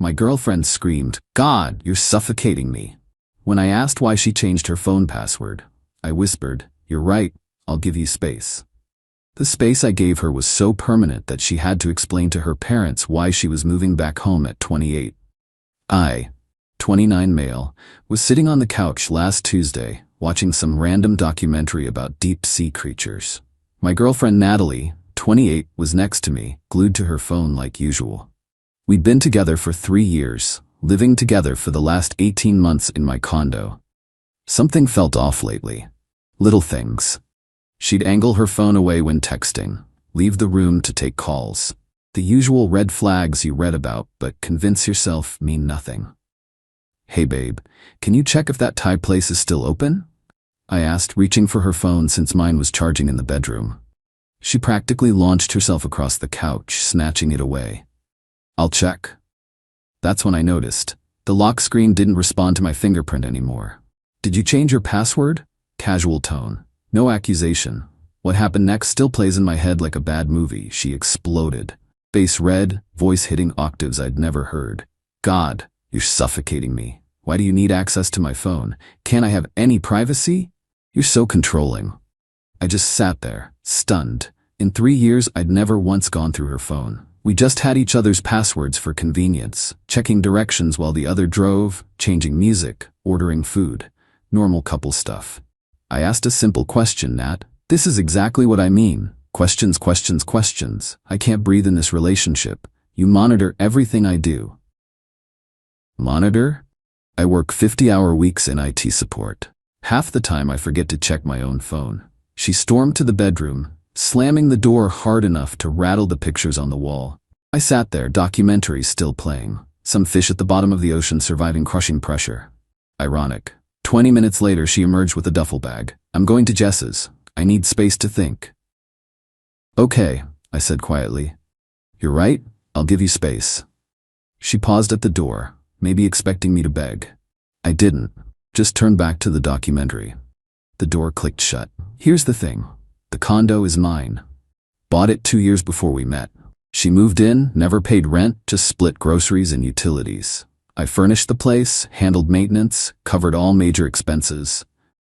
My girlfriend screamed, "God, you're suffocating me." When I asked why she changed her phone password, I whispered, "You're right, I'll give you space." The space I gave her was so permanent that she had to explain to her parents why she was moving back home at 28. I, 29 male, was sitting on the couch last Tuesday, watching some random documentary about deep-sea creatures. My girlfriend Natalie, 28, was next to me, glued to her phone like usual. We'd been together for 3 years, living together for the last 18 months in my condo. Something felt off lately. Little things. She'd angle her phone away when texting, leave the room to take calls. The usual red flags you read about but convince yourself mean nothing. "Hey babe, can you check if that Thai place is still open?" I asked, reaching for her phone since mine was charging in the bedroom. She practically launched herself across the couch, snatching it away. "I'll check." That's when I noticed. The lock screen didn't respond to my fingerprint anymore. "Did you change your password?" Casual tone. No accusation. What happened next still plays in my head like a bad movie. She exploded. Face red, voice hitting octaves I'd never heard. "God, you're suffocating me. Why do you need access to my phone? Can't I have any privacy? You're so controlling." I just sat there, stunned. In 3 years, I'd never once gone through her phone. We just had each other's passwords for convenience, checking directions while the other drove, changing music, ordering food. Normal couple stuff. I asked a simple question, "Nat, this is exactly what I mean. Questions, questions, questions. I can't breathe in this relationship. You monitor everything I do." Monitor? I work 50-hour weeks in IT support. Half the time I forget to check my own phone. She stormed to the bedroom, slamming the door hard enough to rattle the pictures on the wall. I sat there, documentary still playing. Some fish at the bottom of the ocean surviving crushing pressure. Ironic. 20 minutes later, she emerged with a duffel bag. "I'm going to Jess's. I need space to think." "Okay," I said quietly. "You're right, I'll give you space." She paused at the door, maybe expecting me to beg. I didn't, just turned back to the documentary. The door clicked shut. Here's the thing. The condo is mine. Bought it 2 years before we met. She moved in, never paid rent, just split groceries and utilities. I furnished the place, handled maintenance, covered all major expenses.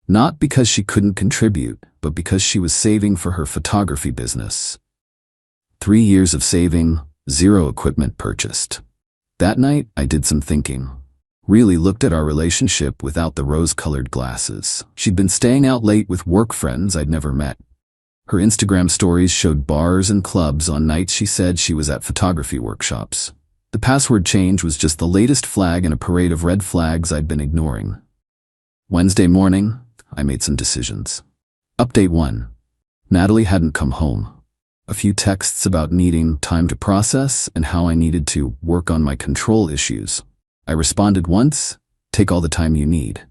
Not because she couldn't contribute, but because she was saving for her photography business. 3 years of saving, 0 equipment purchased. That night, I did some thinking. Really looked at our relationship without the rose-colored glasses. She'd been staying out late with work friends I'd never met. Her Instagram stories showed bars and clubs on nights she said she was at photography workshops. The password change was just the latest flag in a parade of red flags I'd been ignoring. Wednesday morning, I made some decisions. Update 1. Natalie hadn't come home. A few texts about needing time to process and how I needed to work on my control issues. I responded once, "Take all the time you need."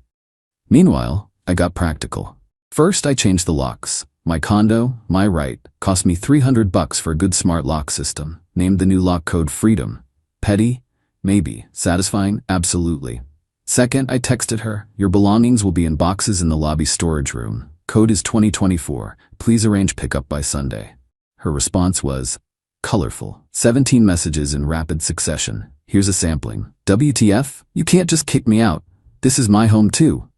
Meanwhile, I got practical. First, I changed the locks. My condo, my right, cost me $300 for a good smart lock system. Named the new lock code Freedom. Petty? Maybe. Satisfying? Absolutely. Second, I texted her, "Your belongings will be in boxes in the lobby storage room. Code is 2024. Please arrange pickup by Sunday." Her response was colorful. 17 messages in rapid succession. Here's a sampling. "WTF? You can't just kick me out. This is my home too.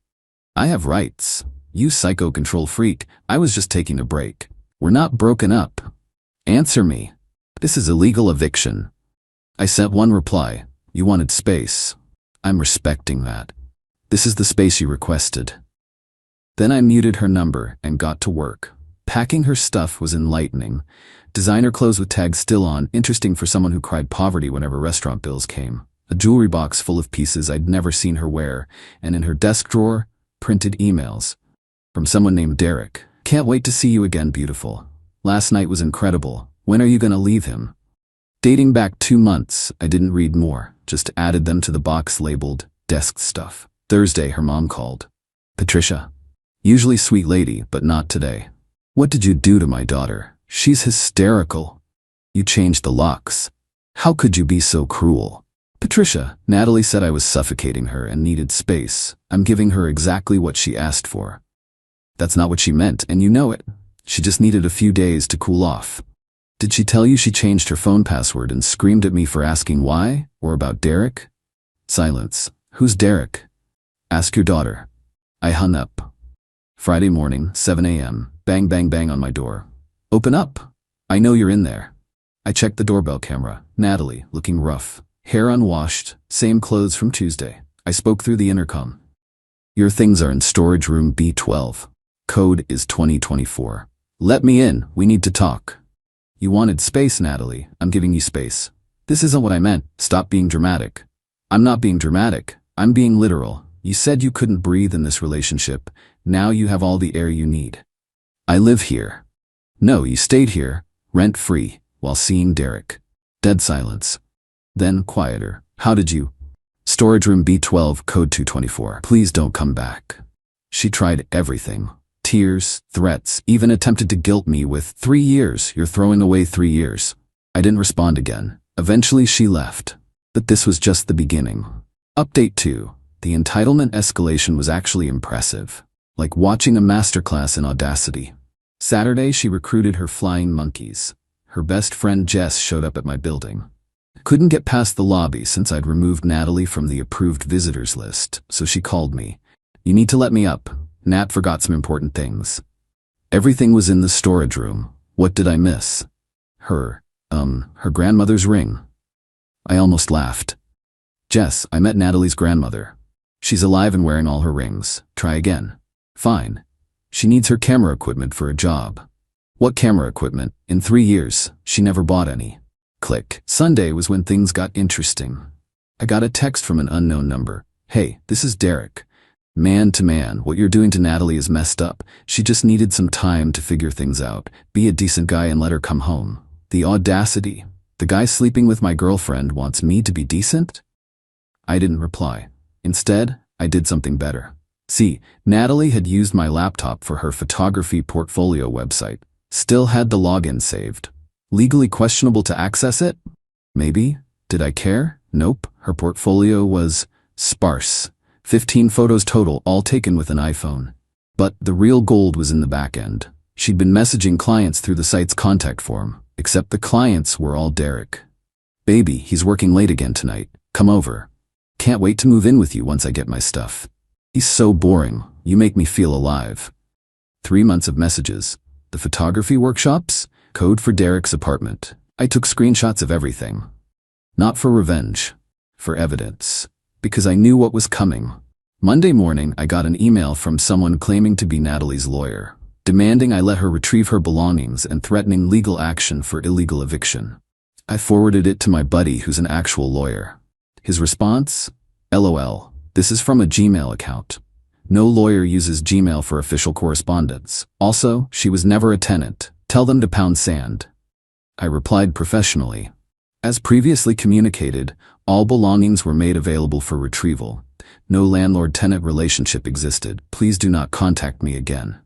I have rights. You psycho control freak. I was just taking a break. We're not broken up. Answer me. This is illegal eviction." I sent one reply. "You wanted space. I'm respecting that. This is the space you requested." Then I muted her number and got to work. Packing her stuff was enlightening. Designer clothes with tags still on, interesting for someone who cried poverty whenever restaurant bills came. A jewelry box full of pieces I'd never seen her wear, and in her desk drawer, printed emails. From someone named Derek. "Can't wait to see you again, beautiful. Last night was incredible. When are you gonna leave him?" Dating back 2 months, I didn't read more, just added them to the box labeled desk stuff. Thursday, her mom called. "Patricia. Usually sweet lady, but not today. What did you do to my daughter? She's hysterical. You changed the locks. How could you be so cruel?" "Patricia, Natalie said I was suffocating her and needed space. I'm giving her exactly what she asked for." "That's not what she meant, and you know it. She just needed a few days to cool off." Did she tell you she changed her phone password and screamed at me for asking why, or about Derek? Silence. Who's Derek? Ask your daughter. I hung up. Friday morning, 7 a.m., bang bang bang on my door. Open up. I know you're in there. I checked the doorbell camera. Natalie, looking rough. Hair unwashed, same clothes from Tuesday. I spoke through the intercom. Your things are in storage room B12. Code is 2024. Let me in, we need to talk. You wanted space, Natalie. I'm giving you space. This isn't what I meant. Stop being dramatic. I'm not being dramatic. I'm being literal. You said you couldn't breathe in this relationship. Now you have all the air you need. I live here. No, you stayed here, rent-free, while seeing Derek. Dead silence. Then quieter. How did you? Storage room B12, code 224. Please don't come back. She tried everything. Tears, threats, even attempted to guilt me with 3 years. You're throwing away 3 years. I didn't respond again. Eventually she left. But this was just the beginning. Update 2. The entitlement escalation was actually impressive. Like watching a masterclass in audacity. Saturday she recruited her flying monkeys. Her best friend Jess showed up at my building. Couldn't get past the lobby since I'd removed Natalie from the approved visitors list, so she called me. You need to let me up. Nat forgot some important things. Everything was in the storage room. What did I miss? Her grandmother's ring. I almost laughed. Jess, I met Natalie's grandmother. She's alive and wearing all her rings. Try again. Fine. She needs her camera equipment for a job. What camera equipment? In 3 years, she never bought any. Click. Sunday was when things got interesting. I got a text from an unknown number. Hey, this is Derek. Man to man, what you're doing to Natalie is messed up. She just needed some time to figure things out. Be a decent guy and let her come home. The audacity. The guy sleeping with my girlfriend wants me to be decent? I didn't reply. Instead, I did something better. See, Natalie had used my laptop for her photography portfolio website. Still had the login saved. Legally questionable to access it? Maybe. Did I care? Nope. Her portfolio was sparse. 15 photos total, all taken with an iPhone. But the real gold was in the back end. She'd been messaging clients through the site's contact form, except the clients were all Derek. Baby, he's working late again tonight. Come over. Can't wait to move in with you once I get my stuff. He's so boring. You make me feel alive. 3 months of messages. The photography workshops? Code for Derek's apartment. I took screenshots of everything. Not for revenge. For evidence. Because I knew what was coming. Monday morning, I got an email from someone claiming to be Natalie's lawyer, demanding I let her retrieve her belongings and threatening legal action for illegal eviction. I forwarded it to my buddy who's an actual lawyer. His response? LOL. This is from a Gmail account. No lawyer uses Gmail for official correspondence. Also, she was never a tenant. Tell them to pound sand. I replied professionally. As previously communicated, all belongings were made available for retrieval. No landlord-tenant relationship existed. Please do not contact me again.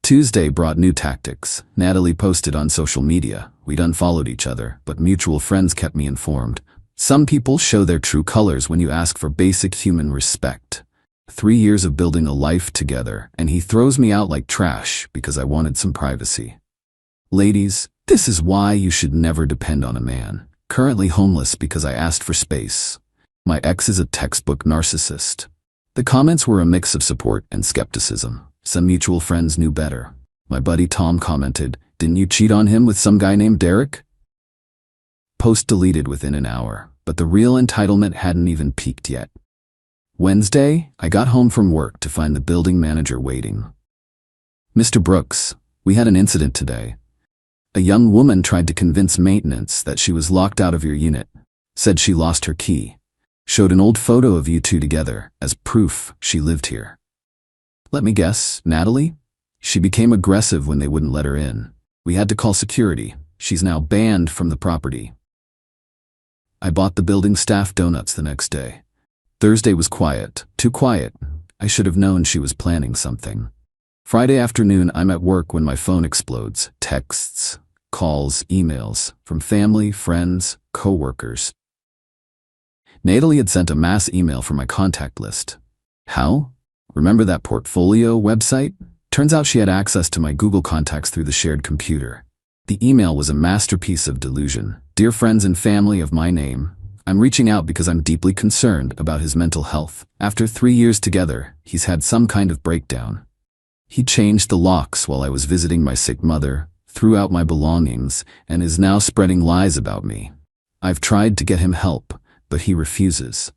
Tuesday brought new tactics. Natalie posted on social media. We'd unfollowed each other, but mutual friends kept me informed. Some people show their true colors when you ask for basic human respect. 3 years of building a life together, and he throws me out like trash because I wanted some privacy. Ladies, this is why you should never depend on a man. Currently homeless because I asked for space. My ex is a textbook narcissist. The comments were a mix of support and skepticism. Some mutual friends knew better. My buddy Tom commented, "Didn't you cheat on him with some guy named Derek?" Post deleted within an hour, but the real entitlement hadn't even peaked yet. Wednesday, I got home from work to find the building manager waiting. "Mr. Brooks, we had an incident today. A young woman tried to convince maintenance that she was locked out of your unit. Said she lost her key. Showed an old photo of you two together as proof she lived here. Let me guess, Natalie? She became aggressive when they wouldn't let her in. We had to call security. She's now banned from the property." I bought the building staff donuts the next day. Thursday was quiet. Too quiet. I should have known she was planning something. Friday afternoon, I'm at work when my phone explodes. Texts, calls, emails from family, friends, co-workers. Natalie had sent a mass email from my contact list. How? Remember that portfolio website? Turns out she had access to my Google contacts through the shared computer. The email was a masterpiece of delusion. Dear friends and family of my name, I'm reaching out because I'm deeply concerned about his mental health. After 3 years together, he's had some kind of breakdown. He changed the locks while I was visiting my sick mother, threw out my belongings, and is now spreading lies about me. I've tried to get him help, but he refuses.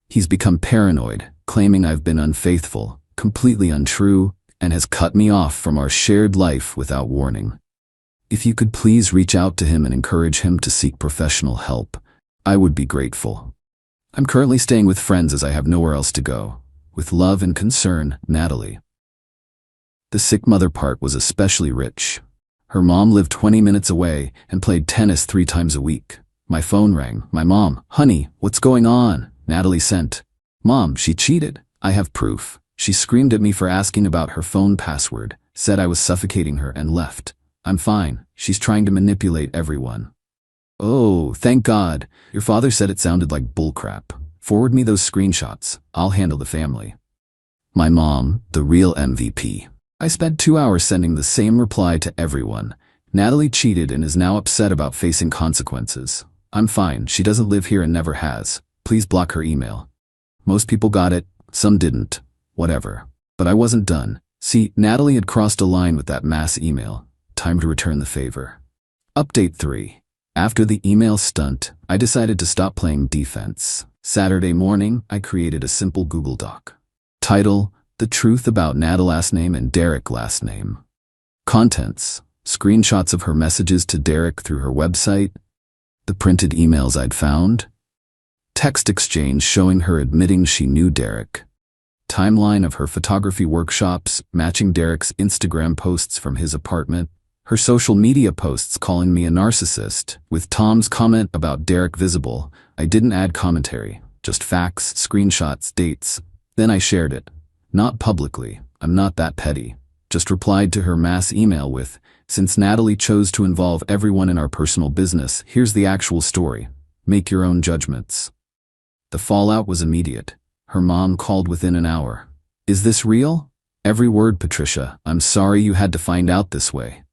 He's become paranoid, claiming I've been unfaithful, completely untrue, and has cut me off from our shared life without warning. If you could please reach out to him and encourage him to seek professional help, I would be grateful. I'm currently staying with friends as I have nowhere else to go. With love and concern, Natalie. The sick mother part was especially rich. Her mom lived 20 minutes away and played tennis 3 times a week. My phone rang. My mom, "Honey, what's going on?" Natalie sent, "Mom, she cheated. I have proof." She screamed at me for asking about her phone password, said I was suffocating her, and left. I'm fine. She's trying to manipulate everyone. Oh, thank God. Your father said it sounded like bullcrap. Forward me those screenshots. I'll handle the family. My mom, the real MVP. I spent 2 hours sending the same reply to everyone. Natalie cheated and is now upset about facing consequences. I'm fine. She doesn't live here and never has. Please block her email. Most people got it. Some didn't. Whatever. But I wasn't done. See, Natalie had crossed a line with that mass email. Time to return the favor. Update 3. After the email stunt, I decided to stop playing defense. Saturday morning, I created a simple Google Doc. Title: The Truth About Nat last name and Derek last name. Contents: screenshots of her messages to Derek through her website, the printed emails I'd found, text exchange showing her admitting she knew Derek, timeline of her photography workshops matching Derek's Instagram posts from his apartment, her social media posts calling me a narcissist, with Tom's comment about Derek visible. I didn't add commentary, just facts, screenshots, dates. Then I shared it. Not publicly, I'm not that petty. Just replied to her mass email with, "Since Natalie chose to involve everyone in our personal business, here's the actual story. Make your own judgments." The fallout was immediate. Her mom called within an hour. "Is this real?" "Every word, Patricia. I'm sorry you had to find out this way.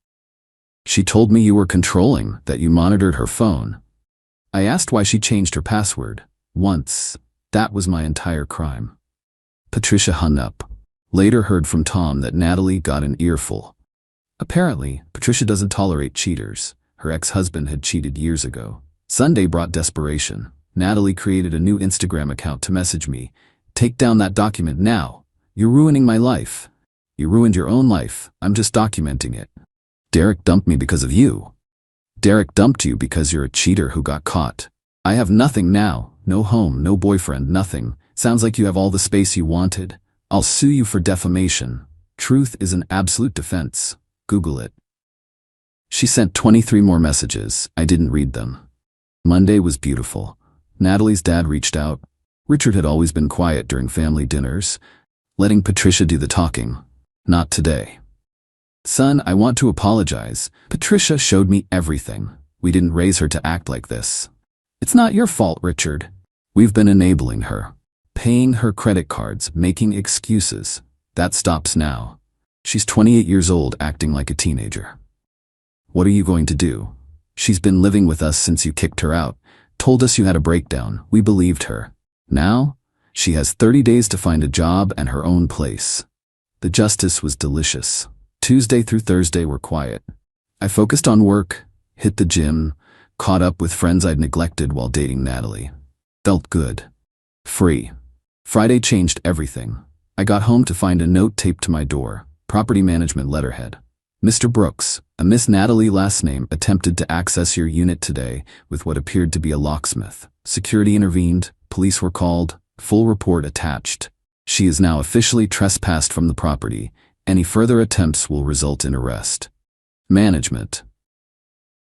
She told me you were controlling, that you monitored her phone." I asked why she changed her password. Once. That was my entire crime. Patricia hung up. Later heard from Tom that Natalie got an earful. Apparently, Patricia doesn't tolerate cheaters. Her ex-husband had cheated years ago. Sunday brought desperation. Natalie created a new Instagram account to message me. "Take down that document now. You're ruining my life." "You ruined your own life. I'm just documenting it." "Derek dumped me because of you." "Derek dumped you because you're a cheater who got caught." "I have nothing now. No home, no boyfriend, nothing. Sounds like you have all the space you wanted. I'll sue you for defamation. Truth is an absolute defense. Google it." She sent 23 more messages. I didn't read them. Monday was beautiful. Natalie's dad reached out. Richard had always been quiet during family dinners, letting Patricia do the talking. Not today. "Son, I want to apologize. Patricia showed me everything. We didn't raise her to act like this." "It's not your fault, Richard. We've been enabling her. Paying her credit cards, making excuses. That stops now. She's 28 years old acting like a teenager. What are you going to do? She's been living with us since you kicked her out. Told us you had a breakdown. We believed her. Now, she has 30 days to find a job and her own place." The justice was delicious. Tuesday through Thursday were quiet. I focused on work, hit the gym, caught up with friends I'd neglected while dating Natalie. Felt good. Free. Friday changed everything. I got home to find a note taped to my door, property management letterhead. "Mr. Brooks, a Miss Natalie last name attempted to access your unit today with what appeared to be a locksmith. Security intervened, police were called, full report attached. She is now officially trespassed from the property. Any further attempts will result in arrest." Management.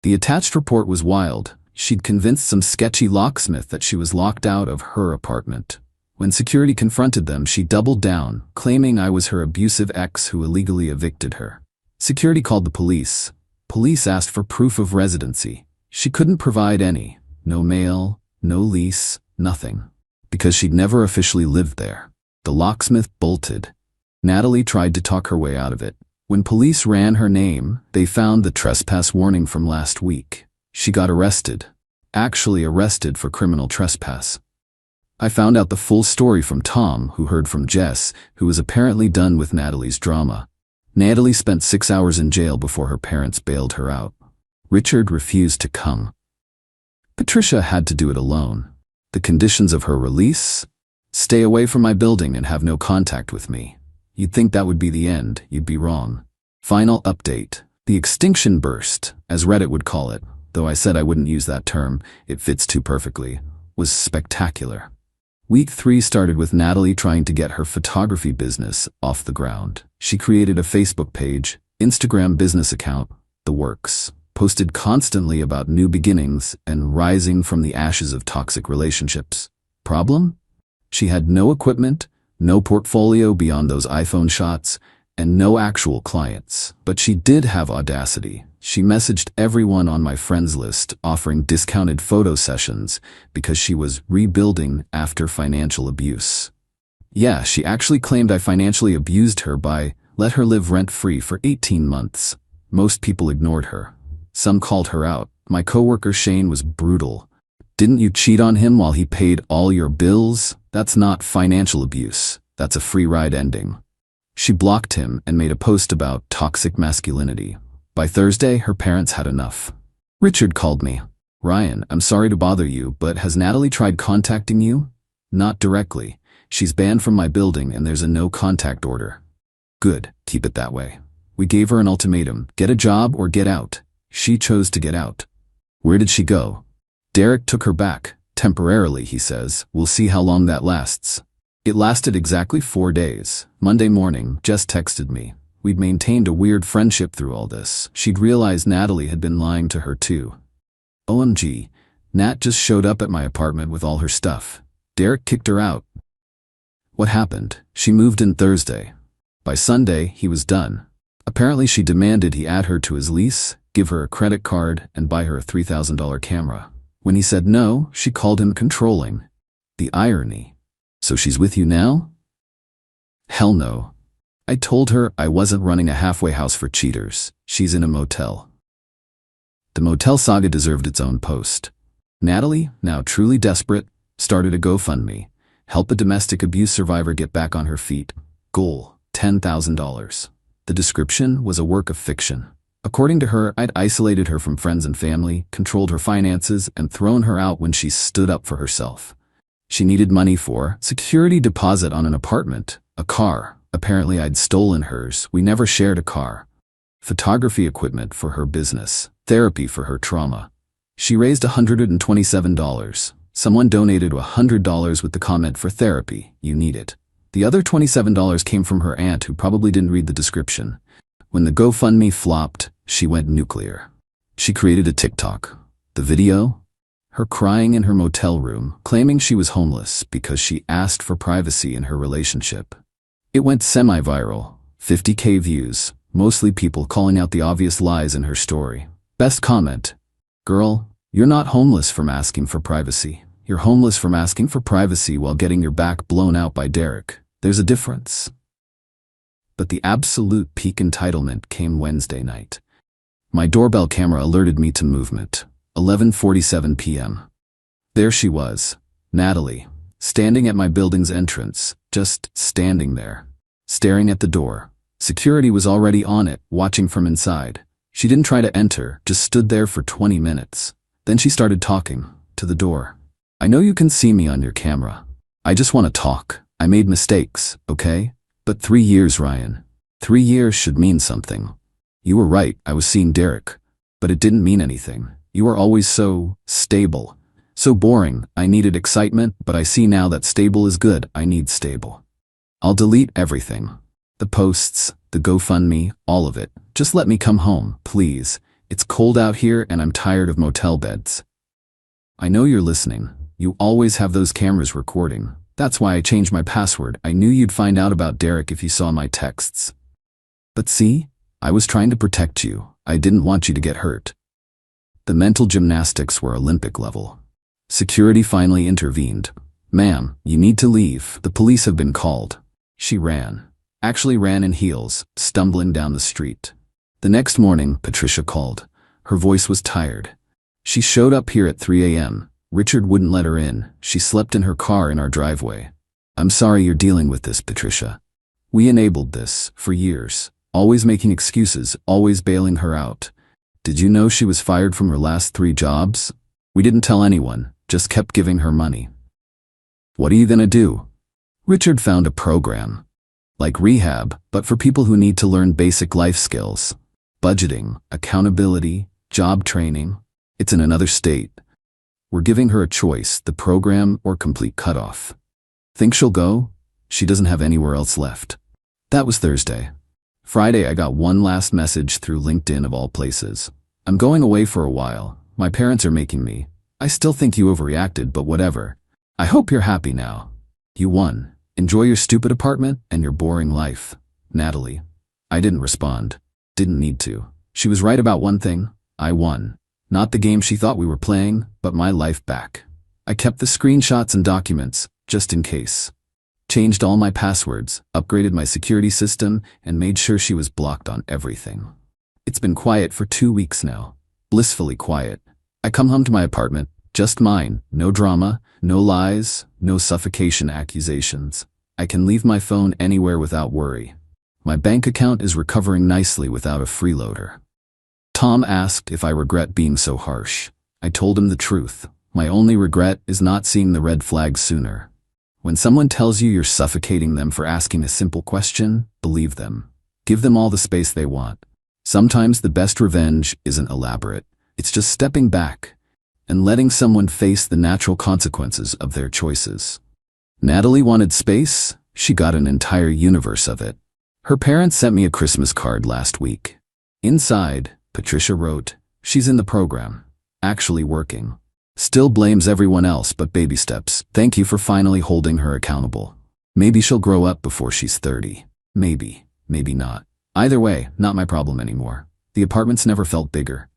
The attached report was wild. She'd convinced some sketchy locksmith that she was locked out of her apartment. When security confronted them, she doubled down, claiming I was her abusive ex who illegally evicted her. Security called the police. Police asked for proof of residency. She couldn't provide any. No mail, no lease, nothing. Because she'd never officially lived there. The locksmith bolted. Natalie tried to talk her way out of it. When police ran her name, they found the trespass warning from last week. She got arrested. Actually arrested for criminal trespass. I found out the full story from Tom, who heard from Jess, who was apparently done with Natalie's drama. Natalie spent 6 hours in jail before her parents bailed her out. Richard refused to come. Patricia had to do it alone. The conditions of her release? Stay away from my building and have no contact with me. You'd think that would be the end. You'd be wrong. Final update. The extinction burst, as Reddit would call it, though I said I wouldn't use that term, it fits too perfectly, was spectacular. Week 3 started with Natalie trying to get her photography business off the ground. She created a Facebook page, Instagram business account, the works, posted constantly about new beginnings and rising from the ashes of toxic relationships. Problem? She had no equipment, no portfolio beyond those iPhone shots, and no actual clients. But she did have audacity. She messaged everyone on my friends list offering discounted photo sessions because she was rebuilding after financial abuse. Yeah, she actually claimed I financially abused her by let her live rent-free for 18 months. Most people ignored her. Some called her out. My coworker Shane was brutal. Didn't you cheat on him while he paid all your bills? That's not financial abuse. That's a free ride ending. She blocked him and made a post about toxic masculinity. By Thursday, her parents had enough. Richard called me. Ryan, I'm sorry to bother you, but has Natalie tried contacting you? Not directly. She's banned from my building and there's a no contact order. Good, keep it that way. We gave her an ultimatum, get a job or get out. She chose to get out. Where did she go? Derek took her back. Temporarily, he says. We'll see how long that lasts. It lasted exactly 4 days. Monday morning, Jess texted me. We'd maintained a weird friendship through all this. She'd realized Natalie had been lying to her too. OMG, Nat just showed up at my apartment with all her stuff. Derek kicked her out. What happened? She moved in Thursday. By Sunday, he was done. Apparently she demanded he add her to his lease, give her a credit card, and buy her a $3,000 camera. When he said no, she called him controlling. The irony. So she's with you now? Hell no. I told her I wasn't running a halfway house for cheaters. She's in a motel. The motel saga deserved its own post. Natalie, now truly desperate, started a GoFundMe. Help a domestic abuse survivor get back on her feet. Goal, $10,000. The description was a work of fiction. According to her, I'd isolated her from friends and family, controlled her finances, and thrown her out when she stood up for herself. She needed money for security deposit on an apartment, a car. Apparently I'd stolen hers. We never shared a car. Photography equipment for her business. Therapy for her trauma. She raised $127. Someone donated $100 with the comment for therapy. You need it. The other $27 came from her aunt who probably didn't read the description. When the GoFundMe flopped, she went nuclear. She created a TikTok. The video? Her crying in her motel room, claiming she was homeless because she asked for privacy in her relationship. It went semi-viral, 50K views, mostly people calling out the obvious lies in her story. Best comment, girl, you're not homeless from asking for privacy. You're homeless from asking for privacy while getting your back blown out by Derek. There's a difference. But the absolute peak entitlement came Wednesday night. My doorbell camera alerted me to movement. 11:47 p.m. There she was, Natalie, standing at my building's entrance, just standing there, staring at the door. Security was already on it, watching from inside. She didn't try to enter, just stood there for 20 minutes. Then she started talking, to the door. I know you can see me on your camera. I just want to talk. I made mistakes, okay? But 3 years, Ryan. 3 years should mean something. You were right, I was seeing Derek. But it didn't mean anything. You were always so stable. So boring. I needed excitement, but I see now that stable is good. I need stable. I'll delete everything. The posts, the GoFundMe, all of it. Just let me come home, please. It's cold out here and I'm tired of motel beds. I know you're listening. You always have those cameras recording. That's why I changed my password. I knew you'd find out about Derek if you saw my texts. But see, I was trying to protect you. I didn't want you to get hurt. The mental gymnastics were Olympic level. Security finally intervened. Ma'am, you need to leave. The police have been called. She ran. Actually ran in heels, stumbling down the street. The next morning, Patricia called. Her voice was tired. She showed up here at 3 a.m. Richard wouldn't let her in. She slept in her car in our driveway. I'm sorry you're dealing with this, Patricia. We enabled this for years, always making excuses, always bailing her out. Did you know she was fired from her last 3 jobs? We didn't tell anyone, just kept giving her money. What are you gonna do? Richard found a program. Like rehab, but for people who need to learn basic life skills. Budgeting, accountability, job training. It's in another state. We're giving her a choice, the program or complete cutoff. Think she'll go? She doesn't have anywhere else left. That was Thursday. Friday, I got one last message through LinkedIn of all places. I'm going away for a while. My parents are making me. I still think you overreacted, but whatever. I hope you're happy now. You won. Enjoy your stupid apartment and your boring life. Natalie. I didn't respond. Didn't need to. She was right about one thing. I won. Not the game she thought we were playing, but my life back. I kept the screenshots and documents, just in case. Changed all my passwords, upgraded my security system, and made sure she was blocked on everything. It's been quiet for 2 weeks now. Blissfully quiet. I come home to my apartment, just mine, no drama, no lies, no suffocation accusations. I can leave my phone anywhere without worry. My bank account is recovering nicely without a freeloader. Tom asked if I regret being so harsh. I told him the truth. My only regret is not seeing the red flags sooner. When someone tells you you're suffocating them for asking a simple question, believe them. Give them all the space they want. Sometimes the best revenge isn't elaborate. It's just stepping back and letting someone face the natural consequences of their choices. Natalie wanted space. She got an entire universe of it. Her parents sent me a Christmas card last week. Inside, Patricia wrote, she's in the program. Actually working. Still blames everyone else but baby steps. Thank you for finally holding her accountable. Maybe she'll grow up before she's 30. Maybe, maybe not. Either way, not my problem anymore. The apartment's never felt bigger.